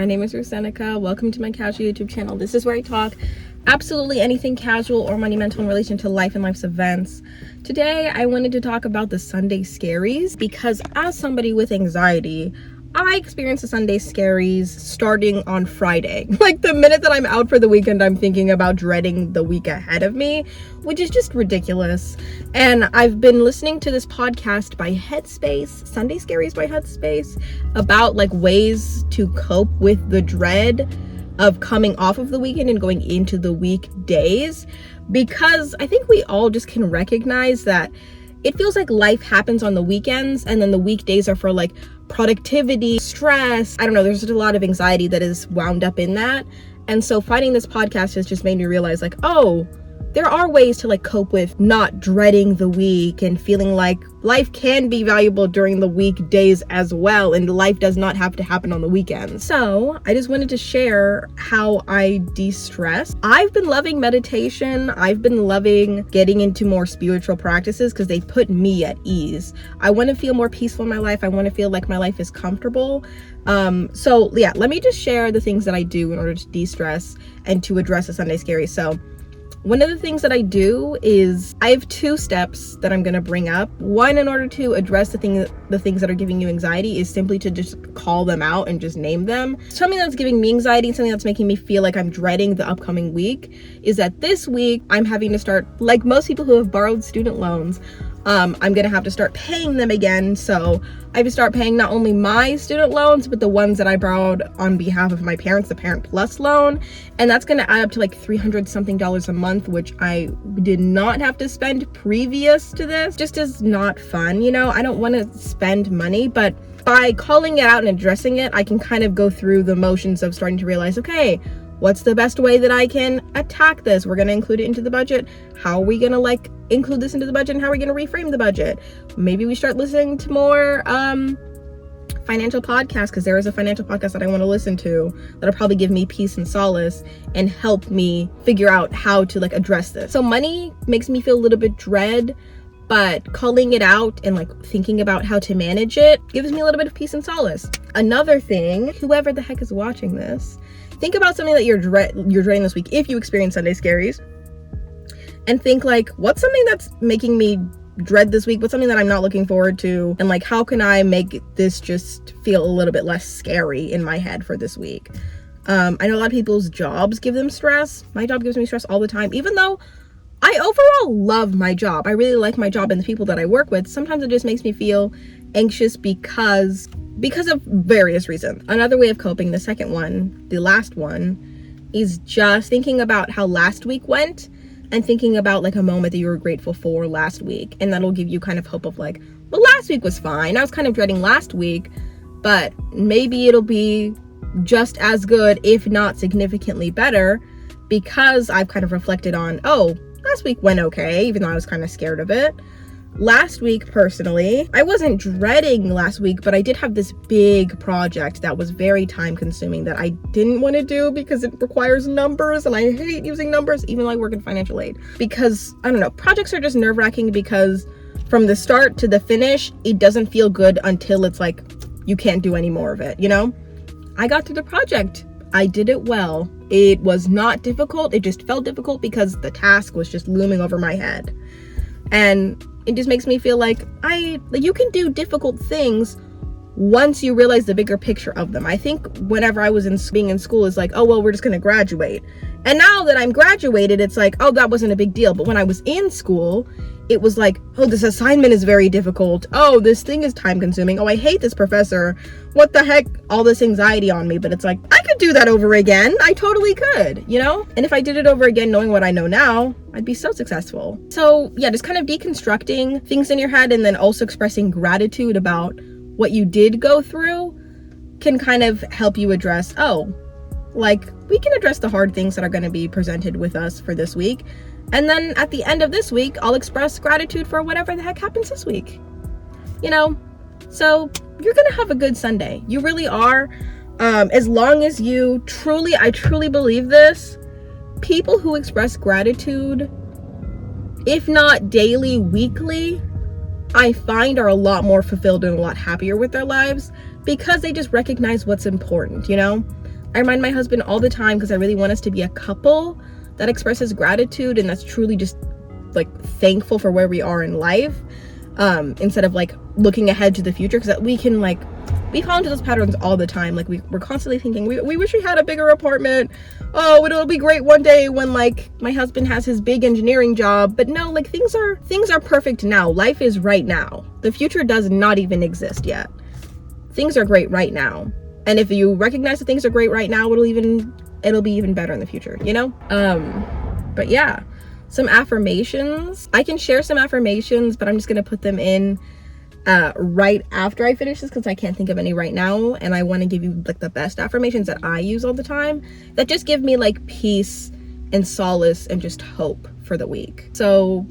My name is Rusenica. Welcome to my casual YouTube channel. This is where I talk absolutely anything casual or monumental in relation to life and life's events. Today, I wanted to talk about the Sunday Scaries because as somebody with anxiety, I experienced the Sunday Scaries starting on Friday. Like the minute that I'm out for the weekend, I'm thinking about dreading the week ahead of me, which is just ridiculous. And I've been listening to this podcast by Headspace, Sunday Scaries by Headspace, about like ways to cope with the dread of coming off of the weekend and going into the weekdays, because I think we all just can recognize that it feels like life happens on the weekends and then the weekdays are for like productivity, stress. I don't know, there's just a lot of anxiety that is wound up in that. And so finding this podcast has just made me realize like, oh, there are ways to like cope with not dreading the week and feeling like life can be valuable during the weekdays as well, and life does not have to happen on the weekends. So I just wanted to share how I de-stress. I've been loving meditation. I've been loving getting into more spiritual practices because they put me at ease. I want to feel more peaceful in my life. I want to feel like my life is comfortable. So yeah, let me just share the things that I do in order to de-stress and to address the Sunday Scaries. So one of the things that I do is I have 2 steps that I'm going to bring up. One, in order to address the things that are giving you anxiety, is simply to just call them out and just name them. Something that's giving me anxiety, something that's making me feel like I'm dreading the upcoming week, is that this week I'm having to start, like most people who have borrowed student loans, I'm going to have to start paying them again. So I have to start paying not only my student loans, but the ones that I borrowed on behalf of my parents, the Parent Plus loan. And that's going to add up to like $300 something a month, which I did not have to spend previous to this. Just is not fun. You know, I don't want to spend money, but by calling it out and addressing it, I can kind of go through the motions of starting to realize, okay, what's the best way that I can attack this? We're going to include it into the budget. How are we going to like include this into the budget, and how are we going to reframe the budget? Maybe we start listening to more financial podcasts, because there is a financial podcast that I want to listen to that'll probably give me peace and solace and help me figure out how to like address this. So money makes me feel a little bit dread, but calling it out and like thinking about how to manage it gives me a little bit of peace and solace. Another thing, whoever the heck is watching this, think about something that you're dreading this week if you experience Sunday Scaries, and think like, what's something that's making me dread this week? What's something that I'm not looking forward to? And like, how can I make this just feel a little bit less scary in my head for this week? I know a lot of people's jobs give them stress. My job gives me stress all the time, even though I overall love my job. I really like my job and the people that I work with. Sometimes it just makes me feel anxious because of various reasons. Another way of coping, the second one, the last one, is just thinking about how last week went and thinking about like a moment that you were grateful for last week. And that'll give you kind of hope of like, well, last week was fine. I was kind of dreading last week, but maybe it'll be just as good, if not significantly better, because I've kind of reflected on, oh, last week went okay, even though I was kind of scared of it. Last week, personally, I wasn't dreading last week, but I did have this big project that was very time consuming that I didn't want to do because it requires numbers, and I hate using numbers, even though I work in financial aid. Because, I don't know, projects are just nerve-wracking because from the start to the finish, it doesn't feel good until it's like, you can't do any more of it, you know? I got through the project. I did it well. It was not difficult. It just felt difficult because the task was just looming over my head. And it just makes me feel like you can do difficult things once you realize the bigger picture of them. I think whenever I was being in school, is like, oh, well, we're just going to graduate. And now that I'm graduated, it's like, oh, that wasn't a big deal. But when I was in school, it was like, oh, this assignment is very difficult. Oh, this thing is time consuming. Oh, I hate this professor. What the heck? All this anxiety on me. But it's like, I could do that over again. I totally could, you know? And if I did it over again, knowing what I know now, I'd be so successful. So yeah, just kind of deconstructing things in your head and then also expressing gratitude about what you did go through can kind of help you address, oh, like we can address the hard things that are going to be presented with us for this week. And then at the end of this week, I'll express gratitude for whatever the heck happens this week. You know, so you're going to have a good Sunday. You really are. As long as you I truly believe this, people who express gratitude, if not daily, weekly, I find are a lot more fulfilled and a lot happier with their lives because they just recognize what's important, you know? I remind my husband all the time because I really want us to be a couple that expresses gratitude and that's truly just like thankful for where we are in life, instead of like looking ahead to the future, because we can like, we fall into those patterns all the time. Like we're constantly thinking we wish we had a bigger apartment. Oh, it'll be great one day when like my husband has his big engineering job. But no, like things are perfect now. Life is right now. The future does not even exist yet. Things are great right now. And if you recognize that things are great right now, it'll be even better in the future, you know? But yeah, some affirmations. I can share some affirmations, but I'm just gonna put them in right after I finish this because I can't think of any right now, and I want to give you like the best affirmations that I use all the time that just give me like peace and solace and just hope for the week. So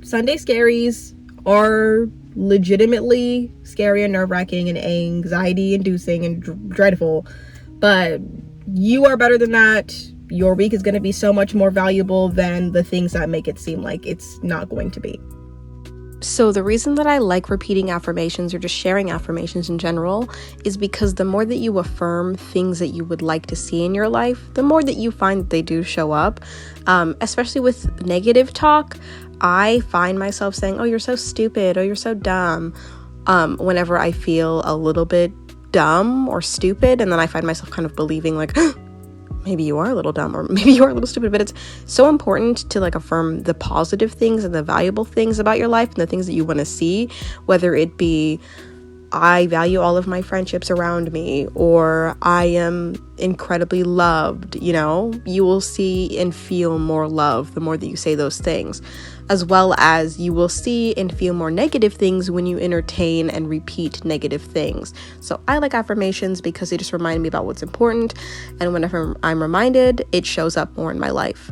Sunday scaries are legitimately scary and nerve-wracking and anxiety inducing and dreadful, but you are better than that. Your week is going to be so much more valuable than the things that make it seem like it's not going to be. So the reason that I like repeating affirmations or just sharing affirmations in general is because the more that you affirm things that you would like to see in your life, the more that you find that they do show up. Especially with negative talk, I find myself saying, oh, you're so stupid, oh, you're so dumb, whenever I feel a little bit dumb or stupid. And then I find myself kind of believing like, maybe you are a little dumb or maybe you are a little stupid. But it's so important to like affirm the positive things and the valuable things about your life and the things that you want to see, whether it be I value all of my friendships around me, or I am incredibly loved. You know, you will see and feel more love the more that you say those things, as well as you will see and feel more negative things when you entertain and repeat negative things. So I like affirmations because they just remind me about what's important, and whenever I'm reminded, it shows up more in my life.